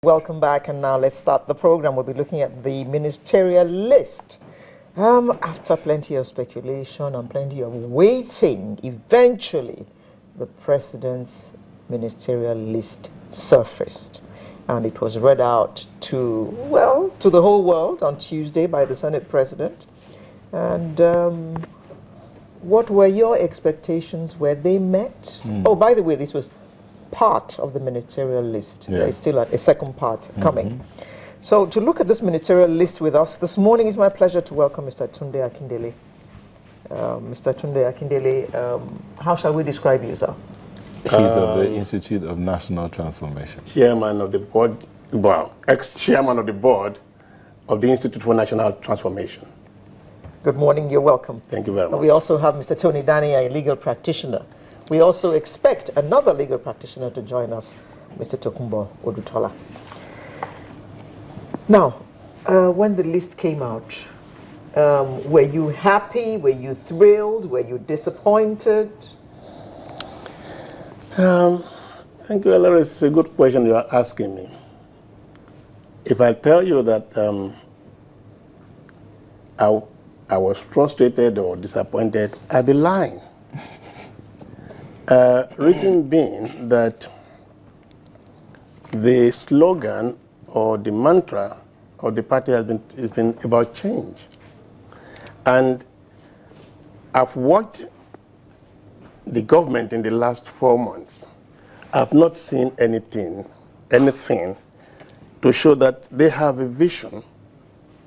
Welcome back, and now let's start the program. We'll be looking at the ministerial list. After plenty of speculation and plenty of waiting, eventually the president's ministerial list surfaced, and it was read out to the whole world on Tuesday by the Senate president. And what were your expectations? Were they met? Oh, by the way, this was part of the ministerial list. Yeah. There is still a second part coming. So to look at this ministerial list with us this morning, it's my pleasure to welcome Mr. Tunde Akindele. Mr. Tunde Akindele, how shall we describe you, sir? He's of the Institute of National Transformation. Chairman of the board, well, ex-chairman of the board of the Institute for National Transformation. Good morning, you're welcome. Thank you very much. We also have Mr. Tony Dani, a legal practitioner. We also expect another legal practitioner to join us, Mr. Tokumbo Odutola. Now, when the list came out, were you happy? Were you thrilled? Were you disappointed? Thank you, Ellery. It's a good question you are asking me. If I tell you that I was frustrated or disappointed, I'd be lying. Reason being that the slogan or the mantra of the party has been about change. And I've watched the government in the last 4 months. I've not seen anything to show that they have a vision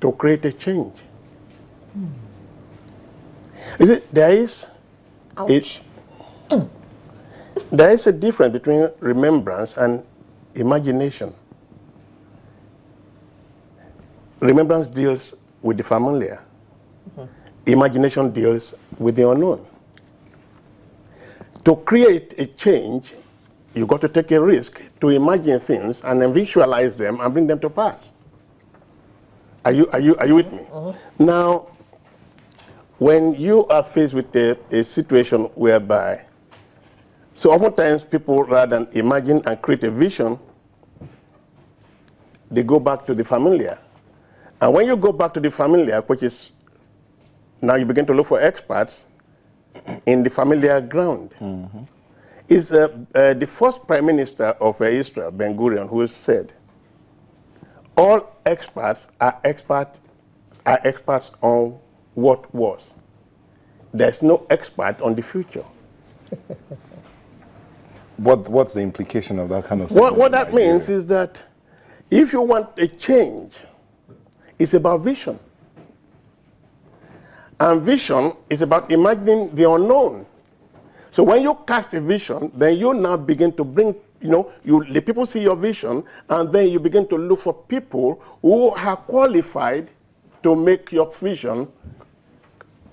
to create a change. You see, there is a difference between remembrance and imagination. Remembrance deals with the familiar. Imagination deals with the unknown. To create a change, you got to take a risk to imagine things and then visualize them and bring them to pass. Are you with me? Now, when you are faced with a situation whereby, so oftentimes people, rather than imagine and create a vision, they go back to the familiar. And when you go back to the familiar, which is, now you begin to look for experts in the familiar ground. Is the first Prime Minister of Israel, Ben-Gurion, who said, all experts are experts on what was. There's no expert on the future. What's the implication of that kind of statement? What that means is that if you want a change, it's about vision. And vision is about imagining the unknown. So when you cast a vision, then you now begin to bring, the people see your vision, and then you begin to look for people who are qualified to make your vision,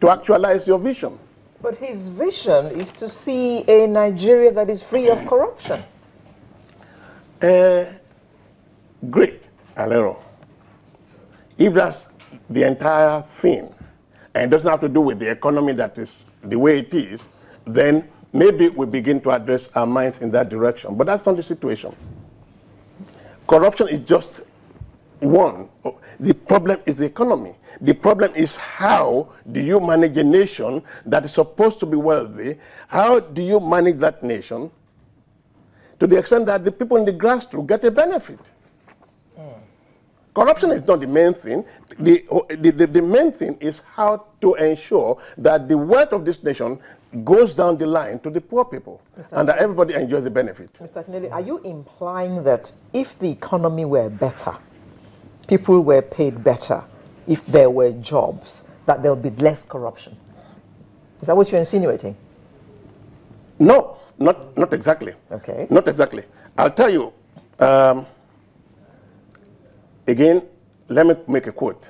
to actualize your vision. But his vision is to see a Nigeria that is free of corruption. Great, Alero. If that's the entire thing, and it doesn't have to do with the economy that is the way it is, then maybe we begin to address our minds in that direction. But that's not the situation. Corruption is just one. The problem is the economy. The problem is, how do you manage a nation that is supposed to be wealthy? How do you manage that nation to the extent that the people in the grassroots get a benefit? Corruption is not the main thing. The main thing is how to ensure that the wealth of this nation goes down the line to the poor people, and that everybody enjoys the benefit. Mr. Akindele, are you implying that if the economy were better, people were paid better, if there were jobs, that there'll be less corruption? Is that what you're insinuating? No, not exactly. Okay. Not exactly. I'll tell you. Again, let me make a quote,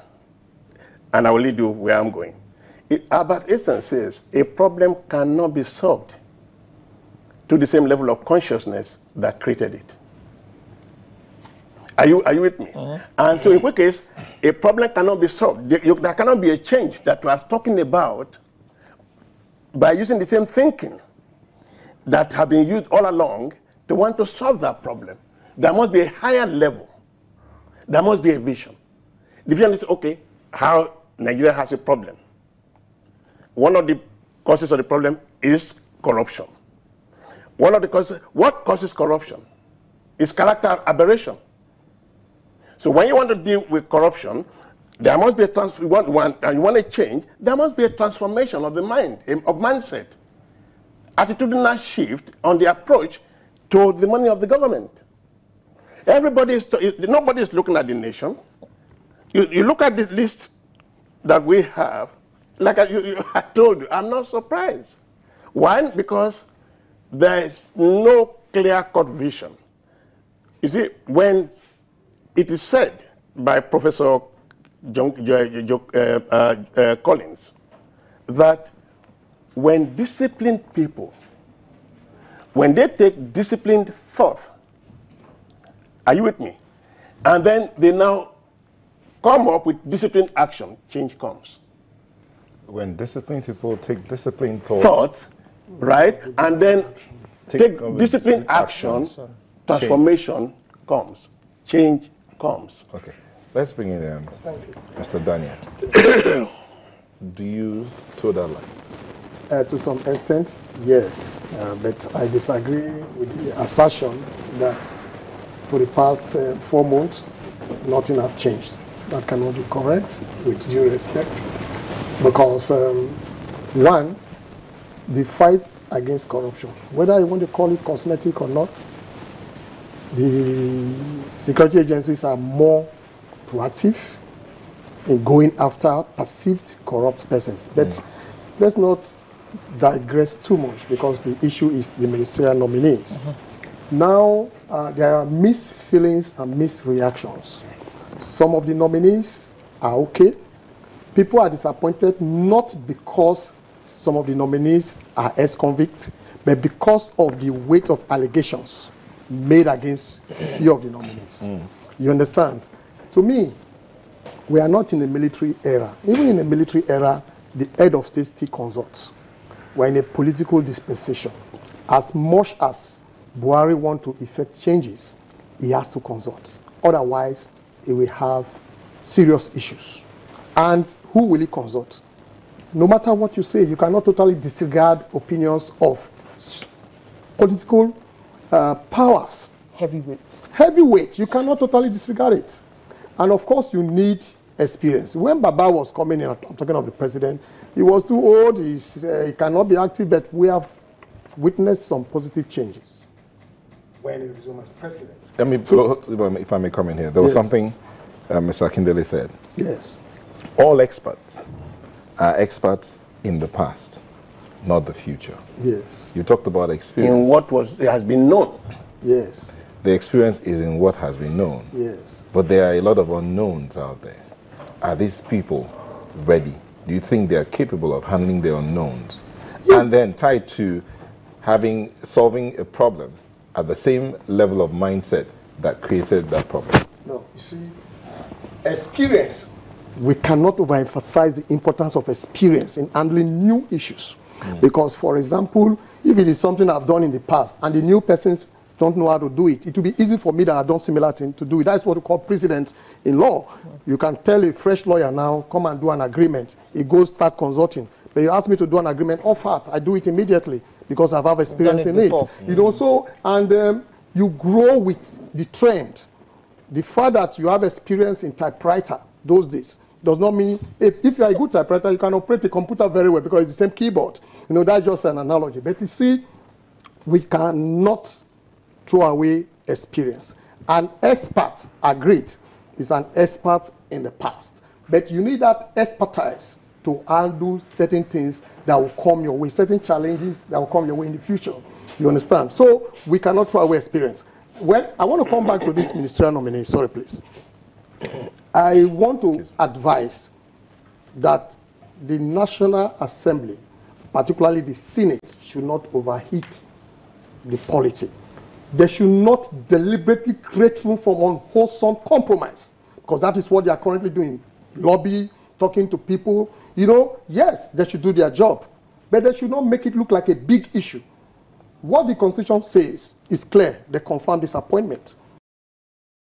and I will lead you where I'm going. Albert Einstein says, a problem cannot be solved to the same level of consciousness that created it. Are you with me? And so in which case, a problem cannot be solved. There cannot be a change that we are talking about by using the same thinking that have been used all along to want to solve that problem. There must be a higher level There must be a vision. The vision is, okay, how Nigeria has a problem. One of the causes of the problem is corruption. One of the causes, what causes corruption? Is character aberration. So when you want to deal with corruption, there must be and you want to change, there must be a transformation of the mind, of mindset. Attitudinal shift on the approach to the money of the government. Nobody is looking at the nation. You look at the list that we have, like I told you, I'm not surprised. Why? Because there is no clear-cut vision. You see, when it is said by Professor Collins that when disciplined people, when they take disciplined thought, are you with me? And then they now come up with disciplined action, change comes. When disciplined people take disciplined thoughts, right? And then take disciplined action, transformation comes, change comes. Okay, let's bring in Mr. Daniel. Do you toe that line? To some extent, yes, but I disagree with the assertion that for the past 4 months, nothing has changed. That cannot be correct, with due respect, because one, the fight against corruption, whether you want to call it cosmetic or not, the security agencies are more proactive in going after perceived corrupt persons. But let's not digress too much, because the issue is the ministerial nominees. Now, there are mixed feelings and mixed reactions. Some of the nominees are okay. People are disappointed not because some of the nominees are ex-convicts, but because of the weight of allegations made against a few of the nominees. You understand? To me, we are not in a military era. Even in a military era, the head of state still consults. We're in a political dispensation. As much as Buhari wants to effect changes, he has to consult. Otherwise, he will have serious issues. And who will he consult? No matter what you say, you cannot totally disregard opinions of political powers. Heavyweights. Heavyweight, you cannot totally disregard it. And of course, you need experience. When Baba was coming in, I'm talking of the president, he was too old, he cannot be active, but we have witnessed some positive changes when he resumed as president. Let me, if I may come in here, there was something Mr. Akindele said. Yes. All experts are experts in the past, not the future. Yes. You talked about experience. In what has been known. Yes. The experience is in what has been known. Yes. But there are a lot of unknowns out there. Are these people ready? Do you think they are capable of handling the unknowns? Yes. And then tied to solving a problem at the same level of mindset that created that problem? No, you see, experience, we cannot overemphasize the importance of experience in handling new issues. Because, for example, if it is something I've done in the past and the new persons don't know how to do it, it will be easy for me that I've done similar thing to do it. That's what we call precedent in law. You can tell a fresh lawyer now, come and do an agreement. He goes start consulting. But you ask me to do an agreement off heart, I do it immediately because I've had experience in it. You know, so, and you grow with the trend. The fact that you have experience in typewriter those days does not mean, if you are a good typewriter, you can operate the computer very well because it's the same keyboard. You know, that's just an analogy. But you see, we cannot throw away experience. An expert, agreed, is an expert in the past. But you need that expertise to handle certain things that will come your way, certain challenges that will come your way in the future. You understand? So we cannot throw away experience. Well, I want to come back to this ministerial nominee. Sorry, please. I want to advise that the National Assembly, particularly the Senate, should not overheat the polity. They should not deliberately create room for unwholesome compromise, because that is what they are currently doing. Lobby, talking to people. You know, yes, they should do their job, but they should not make it look like a big issue. What the Constitution says is clear. They confirm disappointment.